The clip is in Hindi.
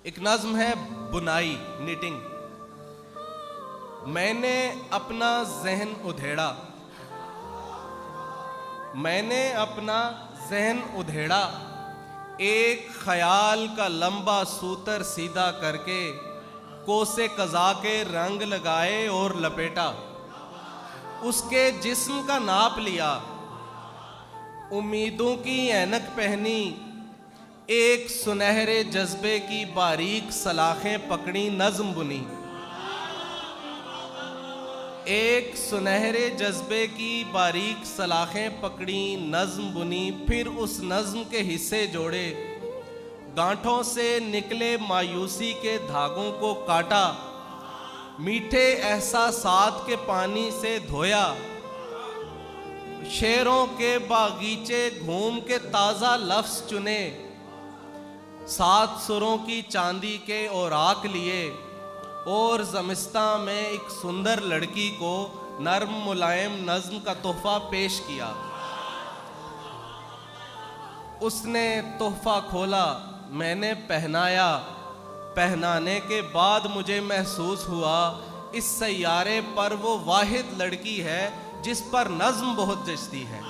एक नज्म है बुनाई, निटिंग। मैंने अपना जहन उधेड़ा, मैंने अपना जहन उधेड़ा, एक ख्याल का लंबा सूतर सीधा करके कोसे कज़ा के रंग लगाए और लपेटा। उसके जिस्म का नाप लिया, उम्मीदों की ऐनक पहनी, एक सुनहरे जज्बे की बारीक सलाखें पकड़ी, नज्म बुनी। एक सुनहरे जज्बे की बारीक सलाखें पकड़ी, नज्म बुनी। फिर उस नज्म के हिस्से जोड़े, गांठों से निकले मायूसी के धागों को काटा, मीठे एहसासात के पानी से धोया, शेरों के बागीचे घूम के ताज़ा लफ्ज़ चुने, 7 सुरों की चांदी के औराक लिए और ज़मिस्तां में एक सुंदर लड़की को नर्म मुलायम नज्म का तोहफा पेश किया। उसने तोहफा खोला, मैंने पहनाया। पहनाने के बाद मुझे महसूस हुआ इस सैयारे पर वो वाहिद लड़की है जिस पर नज्म बहुत जचती है।